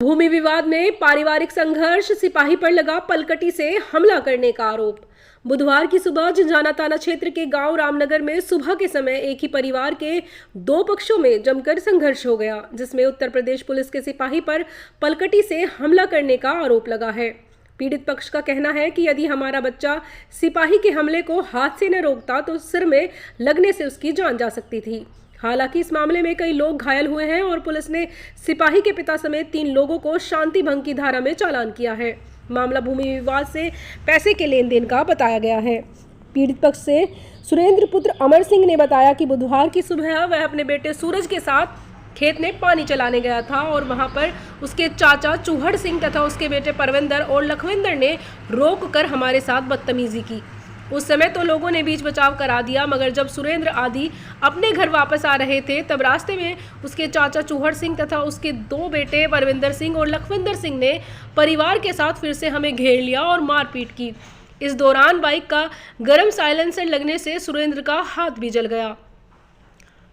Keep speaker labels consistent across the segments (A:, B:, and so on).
A: भूमि विवाद में पारिवारिक संघर्ष, सिपाही पर लगा पलकटी से हमला करने का आरोप। बुधवार की सुबह झंझाना थाना क्षेत्र के गांव रामनगर में सुबह के समय एक ही परिवार के दो पक्षों में जमकर संघर्ष हो गया, जिसमें उत्तर प्रदेश पुलिस के सिपाही पर पलकटी से हमला करने का आरोप लगा है। पीड़ित पक्ष का कहना है कि यदि हमारा बच्चा सिपाही के हमले को हाथ से न रोकता तो सिर में लगने से उसकी जान जा सकती थी। हालांकि इस मामले में कई लोग घायल हुए हैं और पुलिस ने सिपाही के पिता समेत 3 लोगों को शांति भंग की धारा में चालान किया है। मामला भूमि विवाद से पैसे के लेन देन का बताया गया है। पीड़ित पक्ष से सुरेंद्र पुत्र अमर सिंह ने बताया कि बुधवार की सुबह वह अपने बेटे सूरज के साथ खेत में पानी चलाने गया था और वहां पर उसके चाचा चूहड़ सिंह तथा उसके बेटे परविंदर और लखविंदर ने रोक कर हमारे साथ बदतमीजी की। उस समय तो लोगों ने बीच बचाव करा दिया, मगर जब सुरेंद्र आदि अपने घर वापस आ रहे थे तब रास्ते में उसके चाचा चूहड़ सिंह तथा उसके 2 बेटे परविंदर सिंह और लखविंदर सिंह ने परिवार के साथ फिर से हमें घेर लिया और मारपीट की। इस दौरान बाइक का गर्म साइलेंसर लगने से सुरेंद्र का हाथ भी जल गया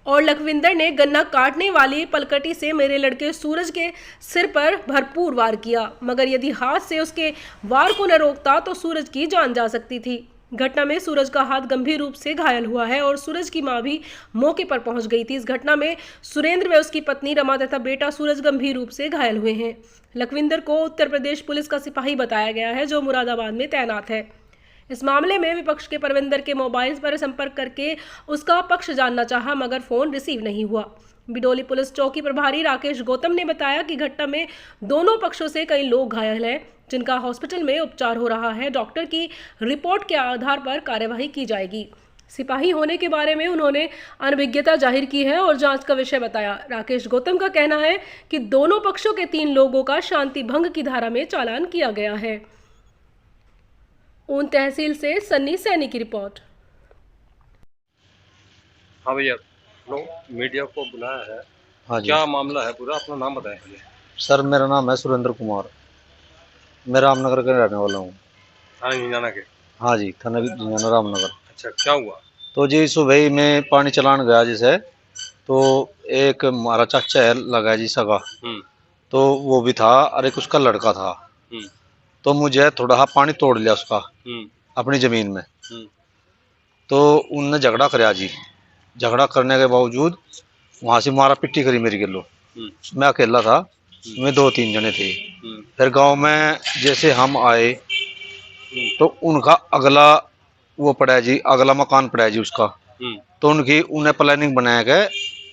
A: और लखविंदर ने गन्ना काटने वाली पलकटी से मेरे लड़के सूरज के सिर पर भरपूर वार किया, मगर यदि हाथ से उसके वार को न रोकता तो सूरज की जान जा सकती थी। घटना में सूरज का हाथ गंभीर रूप से घायल हुआ है और सूरज की मां भी मौके पर पहुंच गई थी। इस घटना में सुरेंद्र व उसकी पत्नी रमा तथा बेटा सूरज गंभीर रूप से घायल हुए हैं। लखविंदर को उत्तर प्रदेश पुलिस का सिपाही बताया गया है, जो मुरादाबाद में तैनात है। इस मामले में विपक्ष के परविंदर के मोबाइल पर संपर्क करके उसका पक्ष जानना चाहा, मगर फोन रिसीव नहीं हुआ। बिडोली पुलिस चौकी प्रभारी राकेश गौतम ने बताया कि घटना में दोनों पक्षों से कई लोग घायल हैं, जिनका हॉस्पिटल में उपचार हो रहा है। डॉक्टर की रिपोर्ट के आधार पर कार्यवाही की जाएगी। सिपाही होने के बारे में उन्होंने अनभिज्ञता जाहिर की है और जांच का विषय बताया। राकेश गौतम का कहना है कि दोनों पक्षों के 3 लोगों का शांति भंग की धारा में चालान किया गया है। ऊन तहसील से सन्नी सैनी की रिपोर्ट।
B: हाँ भैया, मीडिया को बुलाया है।
C: हाँ जी।
B: क्या मामला है पूरा, अपना नाम बताएं पहले।
C: सर, मेरा नाम है सुरेंद्र कुमार, मैं रामनगर का रहने वाला हूँ।
B: थाना झंझाना के?
C: हाँ जी, थाना झंझाना रामनगर।
B: अच्छा, क्या हुआ?
C: तो जी सुबह ही मैं पानी चलाने गया जिसे, तो एक हमारा चाचा है लगा जी सगा, तो वो भी था और एक उसका लड़का था। तो मुझे थोड़ा सा पानी तोड़ लिया उसका अपनी जमीन में। तो उनने झगड़ा कराया जी। झगड़ा करने के बावजूद वहां से मारा पिट्टी करी मेरी गिल्लो। मैं अकेला था, में 2-3 जने थे। फिर गांव में जैसे हम आए तो उनका अगला वो पड़ा जी, अगला मकान पड़ा जी उसका। तो उन्हें प्लानिंग बनाया गया,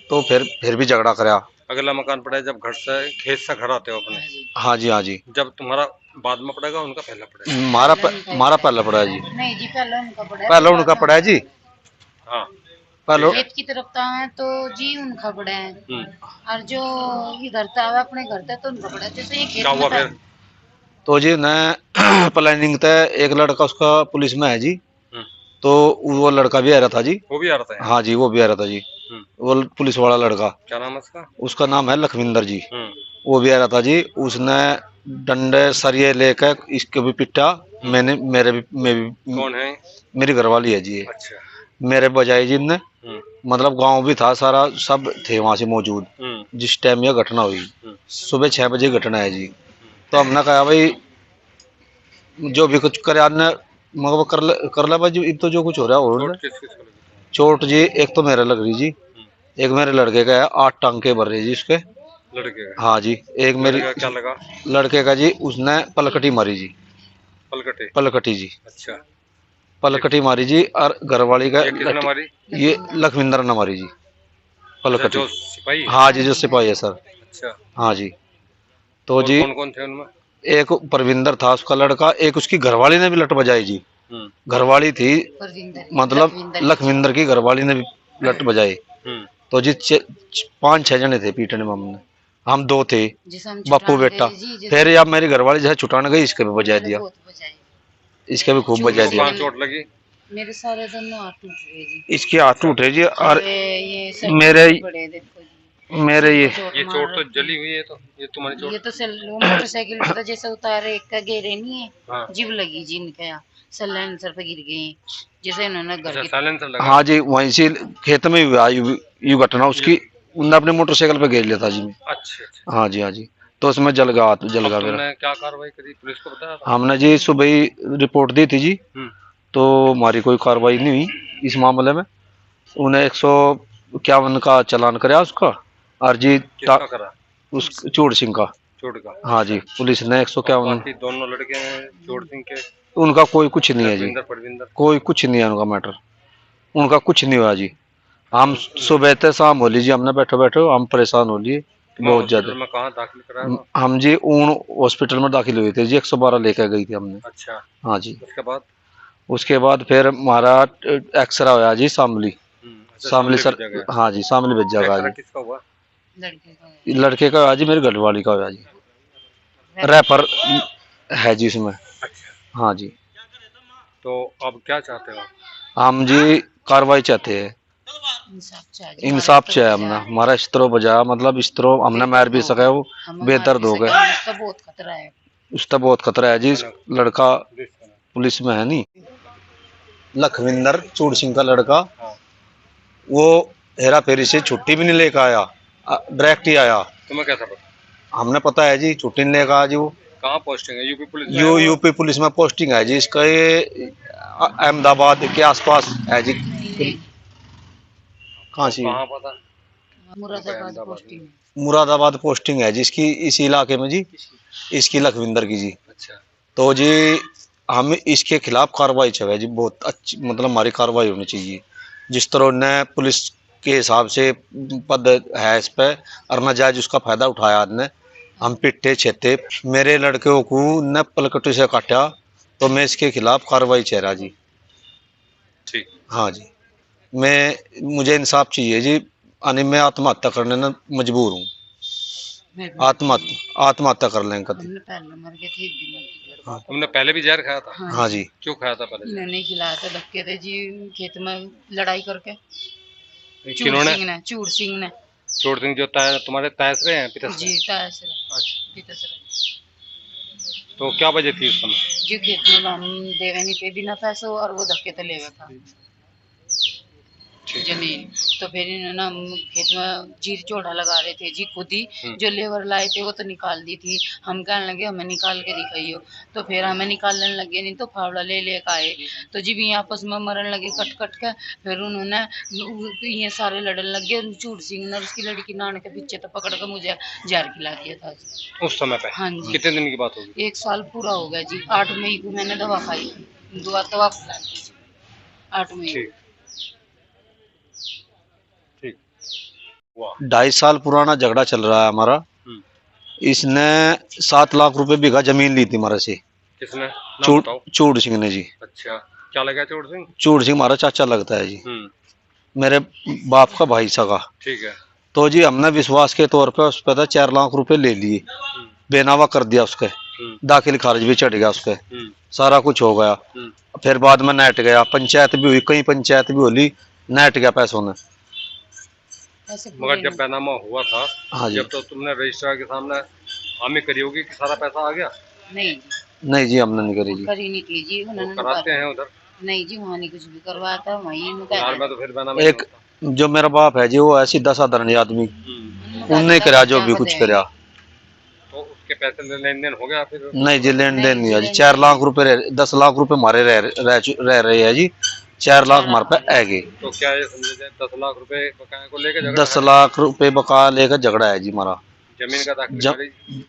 C: तो फिर भी झगड़ा कराया।
B: अगला मकान पड़ा है जब घर से खेत से घर आते हो अपने?
C: हाँ जी, हाँ जी।
B: जब तुम्हारा बाद में पड़ेगा, उनका पहला पड़ेगा?
C: हमारा पहला पड़ा है जी।
D: नहीं जी, पहला उनका पड़ा है।
C: पहला उनका पड़ा है जी।
B: हाँ,
C: पहले
D: खेत की तरफ था तो जी उनका पड़ा है, और जो इधर था अपने घर था तो उनका पड़ा है। जैसे ये खेत
B: क्या हुआ
D: में
B: फिर?
C: तो जी न प्लानिंग था, एक लड़का उसका पुलिस में है जी, तो वो लड़का भी आ रहा था जी।
B: वो भी आ रहा था?
C: हाँ जी, वो भी आ रहा था जी। वो पुलिस वाला लड़का,
B: क्या नाम है उसका?
C: उसका नाम है लखविंदर जी। वो भी आ रहा था जी। उसने डंडे सरिये लेकर इसको भी पिटा, मैं भी।
B: कौन है?
C: मेरी घरवाली है जी।
B: अच्छा।
C: मेरे बजाय जी ने, मतलब गांव भी था सारा, सब थे वहां से मौजूद जिस टाइम यह घटना हुई। सुबह 6 बजे घटना है जी। तो हमने कहा भाई जो भी कुछ करे आने मगर कर ले भाई, जो जो कुछ हो रहा है हो रहा है। चोट जी एक तो मेरे लग रही जी, एक मेरे लड़के का है, 8 टांके भर रही जी उसके।
B: लड़के का?
C: हाँ जी। एक मेरी
B: क्या लगा?
C: लड़के का जी, उसने पलकटी मारी जी। पलकटी जी।
B: अच्छा।
C: पलकटी मारी जी। और घरवाली का
B: किसने मारी?
C: ये लखविंदर ने मारी जी पलकटी।
B: जो सिपाही?
C: हाँ जी, जो सिपाही है सर।
B: अच्छा।
C: हाँ जी। तो जी
B: कौन कौन थे उनमें?
C: एक परविंदर था उसका लड़का, एक उसकी घरवाली ने भी लट बजाई जी। घरवाली थी, मतलब लखविंदर की घरवाली ने भी लट बजाई। तो जी 5-6 जने थे पीटने में। हम 2 थे, बापू बेटा। फिर या मेरी घरवाली जो है छुटाने गई, इसके भी बजा दिया, इसके भी खूब बजा दिया।
B: चोट लगी?
D: मेरे सारे दोनों हाथ टूट गए जी।
C: इसके हाथ टूटे जी। और
D: ये
C: मेरे ये
B: चोट तो जली हुई है। तो ये तुम्हारी चोट?
D: ये तो मोटरसाइकिल पे था, जैसे उतारे एक का गेरे नहीं है।
B: हाँ।
D: जीव लगी जी इनके यहाँ, सैलेंसर पे गिर गई जैसे इन्होंने घर
B: साइलेंसर लगा?
C: हाँ जी, वहीं से खेत में हुआ ये घटना उसकी। उन्होंने अपने मोटरसाइकिल पे घेर लिया था जी।
B: अच्छा।
C: हाँ जी, हाँ जी। तो उसमें जल गया मेरा।
B: तुमने क्या कार्रवाई करी, पुलिस को बताया था?
C: हमने जी सुबह ही रिपोर्ट दी थी जी, तो हमारी कोई कार्रवाई नहीं हुई इस मामले में। उन्हें 151 का चालान कराया उसका, और जी
B: किसका करा?
C: उस चूड़ सिंह का।
B: चोट का?
C: हाँ जी, पुलिस ने 151।
B: बाकी दोनों लड़के हैं चोट सिंह के?
C: उनका कोई कुछ नहीं है जी,
B: परविंदर
C: कोई कुछ नहीं है उनका मैटर, उनका कुछ नहीं हुआ जी। हम सुबह से शाम हो लीजिए, हमने बैठो बैठो हम परेशान हो लिए बहुत ज्यादा।
B: में कहाँ दाखिल कराया?
C: हम जी ऊन हॉस्पिटल में दाखिल हुए थे जी, 112 लेकर गई थी हमने।
B: अच्छा।
C: हाँ जी।
B: उसके बाद
C: फिर हमारा एक्सरा हुआ जी शामली। शामली सर, हाँ जी शामली भेज जाएगा जी।
B: किसका हुआ?
C: लड़के का हुआ जी, मेरी घरवाली का हुआ जी। रैपर है जी उसमें। हाँ जी।
B: तो अब क्या चाहते हो?
C: हम जी कार्रवाई चाहते हैं, इंसाफ चाहिए हमने। हमारा इस्त्रो बजा, मतलब इस्त्रो हमने मार भी सका, वो बेदर्द हो गया। उसका बहुत खतरा है जी। लड़का पुलिस में है नहीं, लखविंदर चूड़ सिंह का लड़का। वो हेरा फेरी से छुट्टी भी नहीं लेकर आया, डायरेक्ट ही आया।
B: तुम्हें कैसा पता?
C: हमने पता है जी, छुट्टी नहीं लेकर आया जी। वो
B: कहाँ पोस्टिंग है? यूपी पुलिस में?
C: यूपी पुलिस में पोस्टिंग है जी इसका। ये अहमदाबाद के आसपास है जी। कहाँ से?
B: कहाँ पता?
C: मुरादाबाद पोस्टिंग है जी इसकी, इसी इलाके में जी, इसकी लखविंदर की जी।
B: अच्छा।
C: तो जी हम इसके खिलाफ कार्रवाई चाहिए जी, बहुत अच्छी, मतलब हमारी कार्रवाई होनी चाहिए। जिस तरह ने पुलिस के हिसाब से पद है इस पे, और नाजायज उसका फायदा उठाया ने, हम पिट्टे छेते मेरे लड़कों को न पलकटू से काटा, तो मैं इसके खिलाफ कार्रवाई चाह रहा जी।
B: ठीक।
C: हाँ जी, मुझे इंसाफ चाहिए जी। यानी मैं आत्महत्या करने में मजबूर हूँ, आत्महत्या कर लेंगे कभी।
B: तुमने पहले भी जहर खाया था?
C: हाँ जी।
B: क्यों खाया था पहले?
D: मैंने खिलाया था, धक्के थे जी खेत में लड़ाई करके।
B: किन्होंने?
D: चूड़ सिंह ने।
B: चूड़ सिंह जो तुम्हारे तहसरे हैं?
D: जी तहसरे।
B: तो क्या वजह थी उस समय?
D: जी खेत में हम देवे नहीं थे बिना पैसों, और वो धक्के तो ले गया था जमीन। तो फिर इन्होंने हम खेत में जीर चोड़ा लगा रहे थे जी, खुद ही जो लेबर लाए थे वो तो निकाल दी थी। हम कहने लगे हमें निकाल के दिखाइयो, तो फिर हमें निकालने लगे, नहीं तो फावड़ा ले लेकर आए। तो जी भी आपस में मरन लगे कट कट के। फिर उन्होंने ये सारे लड़न लगे, चूड़ सिंह ने उसकी लड़की नान के पीछे तो पकड़ कर मुझे जहर खिला दिया था जी
B: उस समय पे। हाँ जी। कितने दिन की बात होगी?
D: 1 साल पूरा हो गया जी। 8 मई को मैंने दवा खाई, दवा खिला दी 8 मई।
C: 2.5 साल पुराना झगड़ा चल रहा है हमारा। इसने 7 लाख रुपए बीघा जमीन ली थी हमारे से।
B: किसने?
C: चूड़ सिंह ने जी।
B: अच्छा, क्या लगा चूड़ सिंह?
C: चूड़ सिंह हमारा चाचा लगता है जी, मेरे बाप का भाई सगा।
B: ठीक है।
C: तो जी हमने विश्वास के तौर पे उस पर 4 लाख रुपए ले लिए, बेनावा कर दिया उसके, दाखिल खारिज भी चढ़ गया उसके, सारा कुछ हो गया। फिर बाद में नेट गया, पंचायत भी हुई, कई पंचायत भी होली, नेट गया पैसों ने।
B: मगर जब बैनामा हुआ था,
C: हाँ जी,
B: जब तो तुमने रजिस्ट्रार के सामने हामी करी होगी कि सारा पैसा आ गया?
D: नहीं
C: जी हमने नहीं करी जी।
D: करी नहीं थी जी, उन्होंने
B: कराते हैं उधर?
D: नहीं जी, वहाँ नहीं कुछ भी करवाता वहीं।
B: तो फिर बैनामा
C: एक जो मेरा बाप है जी, वो ऐसी 10 साधारण आदमी, उनने करा जो भी कुछ करा।
B: तो उसके पैसे लेन देन हो गया फिर?
C: नहीं जी, लेन देन नहीं है जी। 4 लाख रुपए 10 लाख रुपए हमारे रह रहे हैं जी, 4 लाख हमारे पे आएंगे।
B: तो क्या ये समझे जाए 10 लाख रुपए बकाया को लेकर?
C: 10 लाख रुपए बकाया लेकर झगड़ा है जी हमारा।
B: जमीन का दाखिल